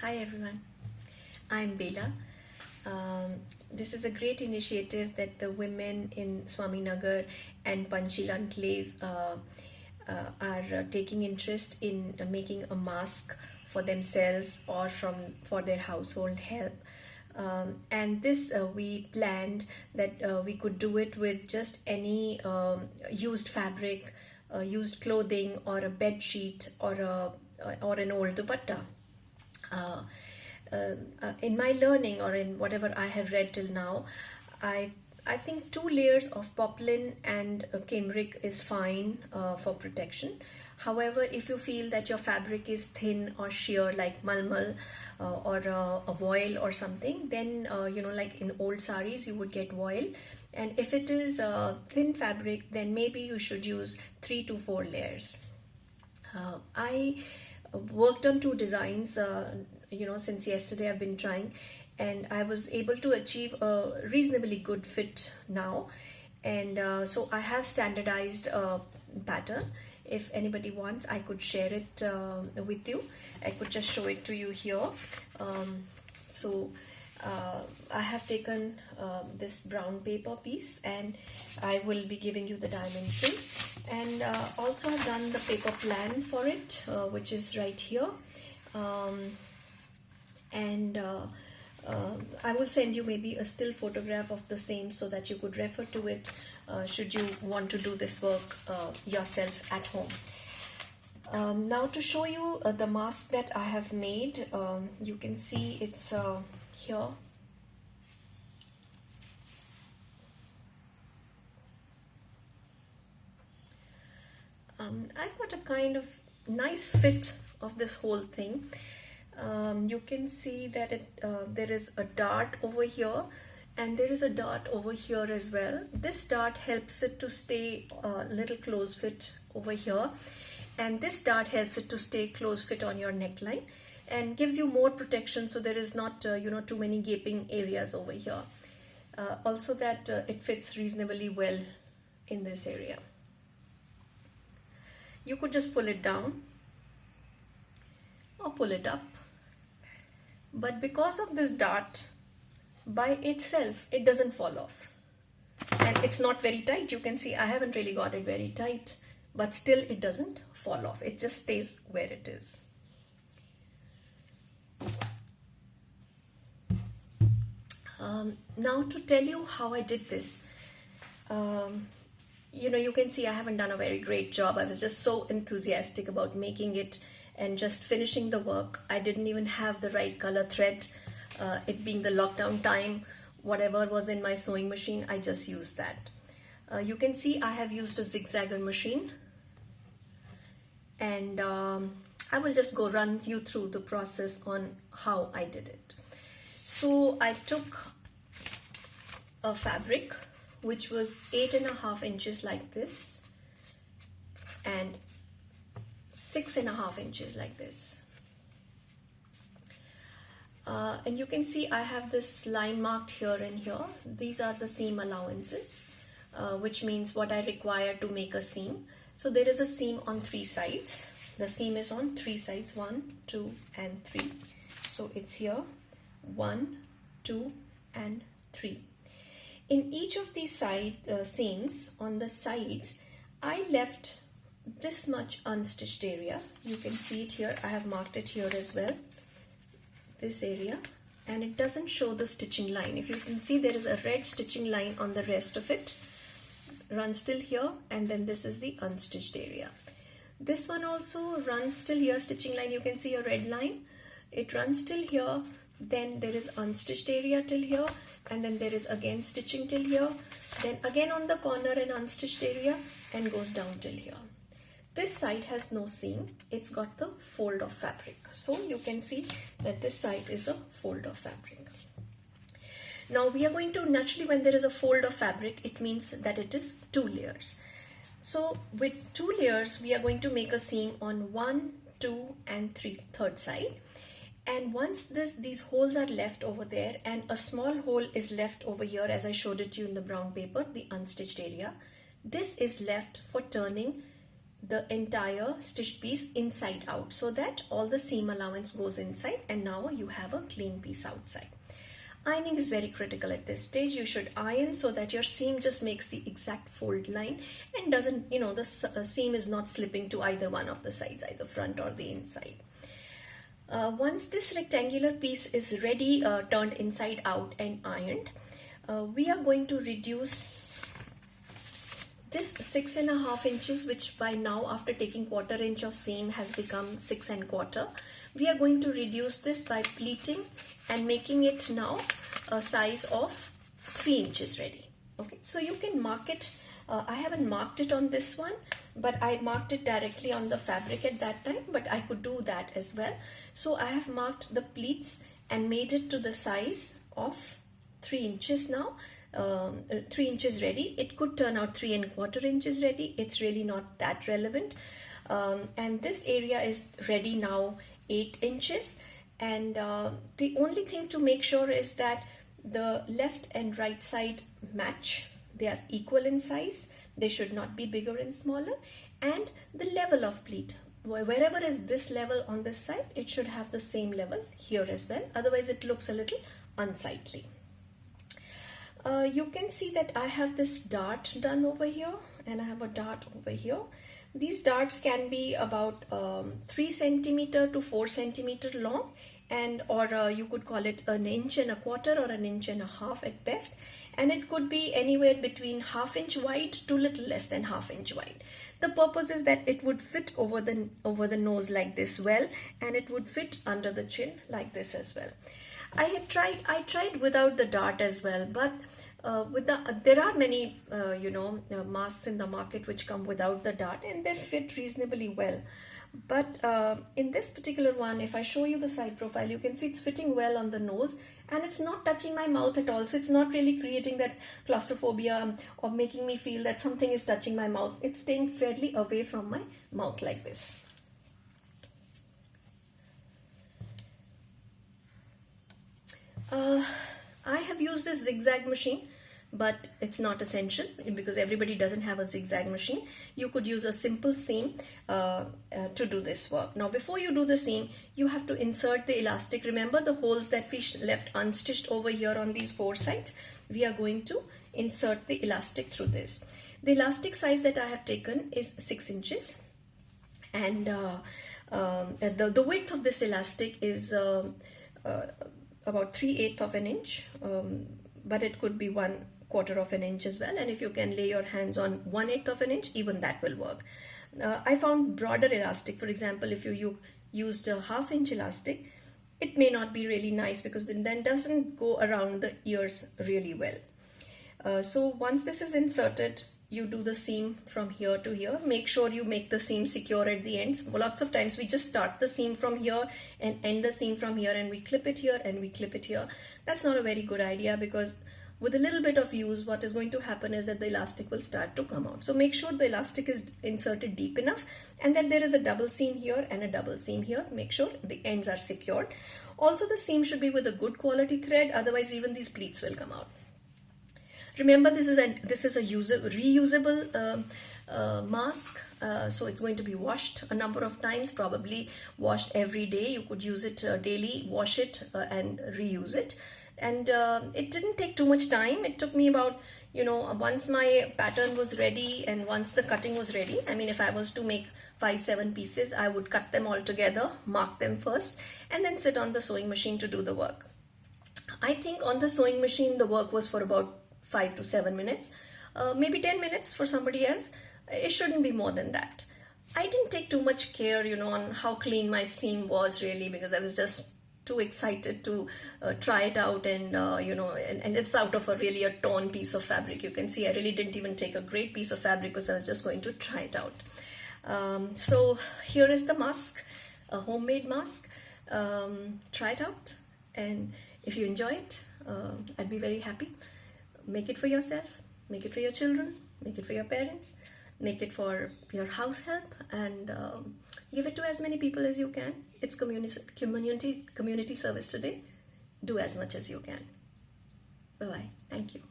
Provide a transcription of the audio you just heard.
Hi everyone, I'm Bela. This is a great initiative that the women in Swaminagar and Panchil Enclave are taking interest in making a mask for themselves or for their household help. And this we planned that we could do it with just any used fabric, used clothing, or a bed sheet, or an old dupatta. uh, in my learning or in whatever I have read till now, I I think 2 layers of poplin and cambric is fine for protection. However, if you feel that your fabric is thin or sheer like malmal or a voile or something, then like in old saris you would get voile. And if it is thin fabric, then maybe you should use 3 to 4 layers. I worked on 2 designs, since yesterday I've been trying, and I was able to achieve a reasonably good fit now. And so I have standardized a pattern. If anybody wants, I could share it with you. I could just show it to you here. So I have taken this brown paper piece, and I will be giving you the dimensions, and also I've done the paper plan for it, which is right here. um, and I will send you maybe a still photograph of the same so that you could refer to it should you want to do this work yourself at home. Now to show you the mask that I have made, you can see it's here. I got a kind of nice fit of this whole thing. You can see that there is a dart over here, and there is a dart over here as well. This dart helps it to stay a little close fit over here, and this dart helps it to stay close fit on your neckline and gives you more protection, so there is not too many gaping areas over here. Also that it fits reasonably well in this area. You could just pull it down or pull it up, but because of this dart, by itself it doesn't fall off, and it's not very tight. You can see I haven't really got it very tight, but still it doesn't fall off. It just stays where it is. Now to tell you how I did this, you can see I haven't done a very great job. I was just so enthusiastic about making it and just finishing the work. I didn't even have the right color thread. It being the lockdown time, whatever was in my sewing machine, I just used that. You can see I have used a zigzagger machine, and I will just go run you through the process on how I did it. So I took a fabric which was 8.5 inches like this, and 6.5 inches like this. And you can see I have this line marked here and here. These are the seam allowances, which means what I require to make a seam. So there is a seam on 3 sides. The seam is on 3 sides, 1, 2, and 3. So it's here, 1, 2, and 3. In each of these seams on the sides, I left this much unstitched area. You can see it here. I have marked it here as well, this area, and it doesn't show the stitching line. If you can see, there is a red stitching line on the rest of it, runs till here, and then this is the unstitched area. This one also runs till here, stitching line. You can see a red line. It runs till here, then there is unstitched area till here, and then there is again stitching till here, then again on the corner an unstitched area, and goes down till here. This side has no seam. It's got the fold of fabric. So you can see that this side is a fold of fabric. Now we are going to, naturally when there is a fold of fabric, it means that it is 2 layers. So with 2 layers, we are going to make a seam on 1, 2, and 3, third side. And once these holes are left over there, and a small hole is left over here, as I showed it to you in the brown paper, the unstitched area, this is left for turning the entire stitched piece inside out so that all the seam allowance goes inside, and now you have a clean piece outside. Ironing is very critical at this stage. You should iron so that your seam just makes the exact fold line and doesn't, the seam is not slipping to either one of the sides, either front or the inside. Once this rectangular piece is ready, turned inside out and ironed, we are going to reduce this 6.5 inches, which by now after taking 1/4 inch of seam has become 6 1/4. We are going to reduce this by pleating and making it now a size of 3 inches ready. Okay, so you can mark it. I haven't marked it on this one, but I marked it directly on the fabric at that time, but I could do that as well. So I have marked the pleats and made it to the size of 3 inches now. 3 inches ready. It could turn out 3 1/4 inches ready. It's really not that relevant. And this area is ready now 8 inches. And the only thing to make sure is that the left and right side match. They are equal in size. They should not be bigger and smaller. And the level of pleat, wherever is this level on this side, it should have the same level here as well. Otherwise it looks a little unsightly. You can see that I have this dart done over here, and I have a dart over here. These darts can be about 3 centimeter to 4 centimeter long, and or you could call it 1 1/4 or 1 1/2 at best, and it could be anywhere between 1/2 inch wide to little less than 1/2 inch wide. The purpose is that it would fit over the nose like this well, and it would fit under the chin like this as well. I tried without the dart as well, but there are many masks in the market which come without the dart, and they fit reasonably well. But in this particular one, if I show you the side profile, you can see it's fitting well on the nose, and it's not touching my mouth at all. So it's not really creating that claustrophobia or making me feel that something is touching my mouth. It's staying fairly away from my mouth like this. I have used this zigzag machine, but it's not essential because everybody doesn't have a zigzag machine. You could use a simple seam to do this work. Now, before you do the seam, you have to insert the elastic. Remember the holes that we left unstitched over here on these 4 sides? We are going to insert the elastic through this. The elastic size that I have taken is 6 inches, and the width of this elastic is about 3/8 of an inch, but it could be 1/4 of an inch as well. And if you can lay your hands on 1/8 of an inch, even that will work. I found broader elastic. For example, if you used a 1/2 inch elastic, it may not be really nice because then doesn't go around the ears really well. So once this is inserted, you do the seam from here to here. Make sure you make the seam secure at the ends. Lots of times we just start the seam from here and end the seam from here, and we clip it here and we clip it here. That's not a very good idea, because with a little bit of use, what is going to happen is that the elastic will start to come out. So make sure the elastic is inserted deep enough, and that there is a double seam here and a double seam here. Make sure the ends are secured. Also, the seam should be with a good quality thread, otherwise even these pleats will come out. Remember, this is a reusable mask, so it's going to be washed a number of times, probably washed every day. You could use it daily, wash it and reuse it. And it didn't take too much time. It took me about, once my pattern was ready and once the cutting was ready. I mean, if I was to make 5-7 pieces, I would cut them all together, mark them first, and then sit on the sewing machine to do the work. I think on the sewing machine, the work was for about 5 to 7 minutes, maybe 10 minutes for somebody else. It shouldn't be more than that. I didn't take too much care, on how clean my seam was really, because I was just too excited to try it out, and and it's out of a torn piece of fabric. You can see I really didn't even take a great piece of fabric because I was just going to try it out. So here is the mask, a homemade mask. Try it out, and if you enjoy it, I'd be very happy. Make it for yourself, make it for your children, make it for your parents, make it for your house help, and give it to as many people as you can. It's community service today. Do as much as you can. Bye-bye. Thank you.